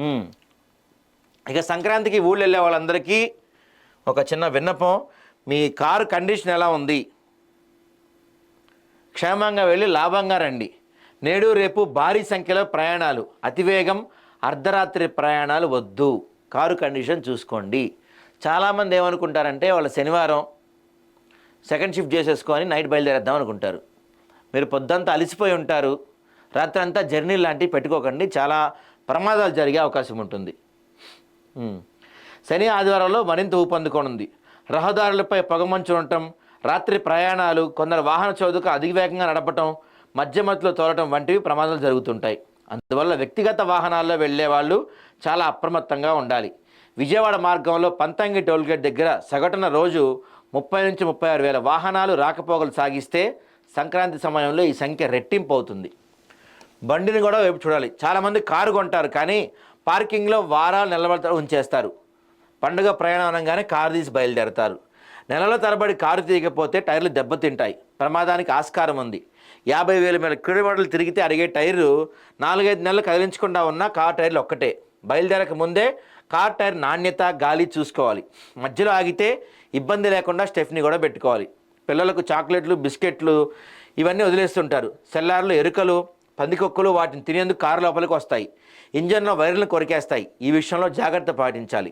ఉమ్. ఇక సంక్రాంతికి ఊళ్ళు వెళ్ళే వాళ్ళందరికీ ఒక చిన్న విన్నపం, మీ కారు కండిషన్ ఎలా ఉంది, క్షేమంగా వెళ్ళి లాభంగా రండి. నేడు రేపు భారీ సంఖ్యలో ప్రయాణాలు, అతివేగం, అర్ధరాత్రి ప్రయాణాలు వద్దు, కారు కండిషన్ చూసుకోండి. చాలామంది ఏమనుకుంటారంటే వాళ్ళు శనివారం సెకండ్ షిఫ్ట్ చేసేసుకొని నైట్ బయలుదేరేద్దాం అనుకుంటారు. మీరు పొద్దంతా అలసిపోయి ఉంటారు, రాత్రి అంతా జర్నీ లాంటివి పెట్టుకోకండి, చాలా ప్రమాదాలు జరిగే అవకాశం ఉంటుంది. శని ఆదివారంలో మరింత ఊపందుకోనుంది. రహదారులపై పొగమంచు ఉండటం, రాత్రి ప్రయాణాలు, కొందరు వాహన చోదకు అధిక వేగంగా నడపటం, మధ్య మధ్యలో తోలటం వంటివి ప్రమాదాలు జరుగుతుంటాయి. అందువల్ల వ్యక్తిగత వాహనాల్లో వెళ్ళే వాళ్ళు చాలా అప్రమత్తంగా ఉండాలి. విజయవాడ మార్గంలో పంతంగి టోల్గేట్ దగ్గర సగటున రోజు 30 నుంచి 36 వేల వాహనాలు రాకపోకలు సాగిస్తే సంక్రాంతి సమయంలో ఈ సంఖ్య రెట్టింపు అవుతుంది. బండిని కూడా వైపు చూడాలి. చాలామంది కారు కొంటారు, కానీ పార్కింగ్లో వారాలు నిలబడతారు ఉంచేస్తారు. పండుగ ప్రయాణం అనగానే కారు తీసి బయలుదేరతారు. నెలల తరబడి కారు తీయకపోతే టైర్లు దెబ్బతింటాయి, ప్రమాదానికి ఆస్కారం ఉంది. 50,000 కిలోమీటర్లు తిరిగితే అడిగే టైరు 4-5 నెలలు కదిలించకుండా ఉన్న కార్ టైర్లు ఒక్కటే. బయలుదేరక ముందే కార్ టైర్ నాణ్యత, గాలి చూసుకోవాలి. మధ్యలో ఆగితే ఇబ్బంది లేకుండా స్టెఫ్ని కూడా పెట్టుకోవాలి. పిల్లలకు చాక్లెట్లు, బిస్కెట్లు ఇవన్నీ వదిలేస్తుంటారు. సెల్లార్లు, ఎరుకలు, పందికొక్కులు వాటిని తినేందుకు కారు లోపలికి వస్తాయి. ఇంజన్లో వైర్లను కొరికేస్తాయి. ఈ విషయంలో జాగ్రత్త పాటించాలి.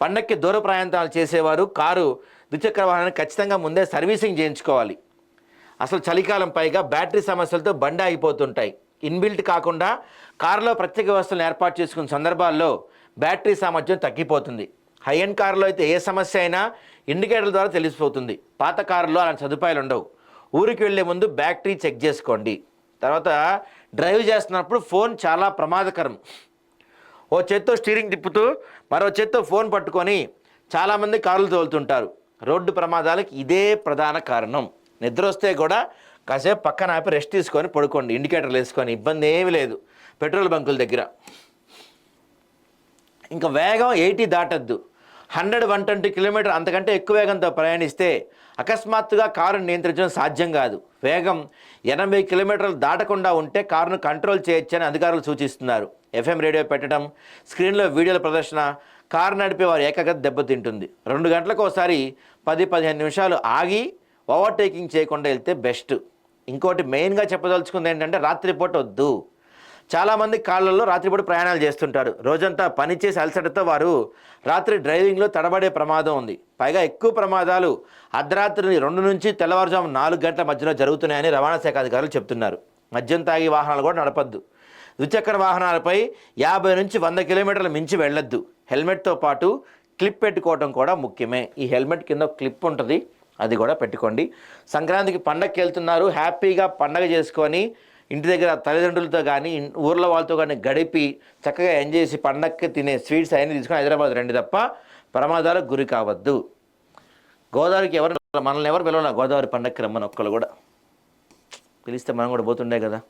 పండక్కి దూర ప్రయాణాలు చేసేవారు కారు ద్విచక్ర వాహనాన్ని ఖచ్చితంగా ముందే సర్వీసింగ్ చేయించుకోవాలి. అసలు చలికాలం, పైగా బ్యాటరీ సమస్యలతో బండి ఆగిపోతుంటాయి. ఇన్బిల్ట్ కాకుండా కారులో ప్రత్యేక వ్యవస్థలను ఏర్పాటు చేసుకున్న సందర్భాల్లో బ్యాటరీ సామర్థ్యం తగ్గిపోతుంది. హై ఎండ్ కారులో అయితే ఏ సమస్య అయినా ఇండికేటర్ల ద్వారా తెలిసిపోతుంది. పాత కారులో అలాంటి సదుపాయాలు ఉండవు. ఊరికి వెళ్ళే ముందు బ్యాటరీ చెక్ చేసుకోండి. తర్వాత డ్రైవ్ చేస్తున్నప్పుడు ఫోన్ చాలా ప్రమాదకరం. ఓ చేత్తో స్టీరింగ్ తిప్పుతూ మరో చేత్తో ఫోన్ పట్టుకొని చాలామంది కార్లు తోలుతుంటారు. రోడ్డు ప్రమాదాలకు ఇదే ప్రధాన కారణం. నిద్ర వస్తే కూడా కాసేపు పక్కన ఆపి రెస్ట్ తీసుకొని పడుకోండి, ఇండికేటర్లు వేసుకొని, ఇబ్బంది ఏమీ లేదు. పెట్రోల్ బంకుల దగ్గర ఇంకా వేగం 80 దాటద్దు. 100-120 కిలోమీటర్ అంతకంటే ఎక్కువ వేగంతో ప్రయాణిస్తే అకస్మాత్తుగా కారును నియంత్రించడం సాధ్యం కాదు. వేగం 80 కిలోమీటర్లు దాటకుండా ఉంటే కారును కంట్రోల్ చేయొచ్చని అధికారులు సూచిస్తున్నారు. FM రేడియో పెట్టడం, స్క్రీన్లో వీడియోల ప్రదర్శన కారు నడిపే వారి ఏకాగ్రత దెబ్బతింటుంది. 2 గంటలకు ఒకసారి 10-15 నిమిషాలు ఆగి ఓవర్టేకింగ్ చేయకుండా వెళ్తే బెస్ట్. ఇంకోటి మెయిన్గా చెప్పదలుచుకుంది ఏంటంటే రాత్రిపూట వద్దు. చాలామంది కాళ్ళల్లో రాత్రిపూట ప్రయాణాలు చేస్తుంటారు. రోజంతా పనిచేసి అలసటతో వారు రాత్రి డ్రైవింగ్లో తడబడే ప్రమాదం ఉంది. పైగా ఎక్కువ ప్రమాదాలు అర్ధరాత్రి 2 నుంచి తెల్లవారుజాము 4 గంటల మధ్యలో జరుగుతున్నాయని రవాణా శాఖ అధికారులు చెప్తున్నారు. మద్యం తాగి వాహనాలు కూడా నడపద్దు. ద్విచక్ర వాహనాలపై 50 నుంచి 100 కిలోమీటర్లు మించి వెళ్ళొద్దు. హెల్మెట్తో పాటు క్లిప్ పెట్టుకోవడం కూడా ముఖ్యమే. ఈ హెల్మెట్ కింద క్లిప్ ఉంటుంది, అది కూడా పెట్టుకోండి. సంక్రాంతికి పండగకి వెళ్తున్నారు, హ్యాపీగా పండగ చేసుకొని ఇంటి దగ్గర తల్లిదండ్రులతో కానీ ఊర్లో వాళ్ళతో కానీ గడిపి చక్కగా ఎంజాయ్ చేసి పండగకి తినే స్వీట్స్ అవన్నీ తీసుకొని హైదరాబాద్ రండి తప్ప ప్రమాదాలకు గురి కావద్దు. గోదావరికి మనల్ని ఎవరు పిలవనా గోదావరి పండగకి రమ్మని ఒక్కళ్ళు కూడా పిలిస్తే మనం కూడా పోతుండే కదా.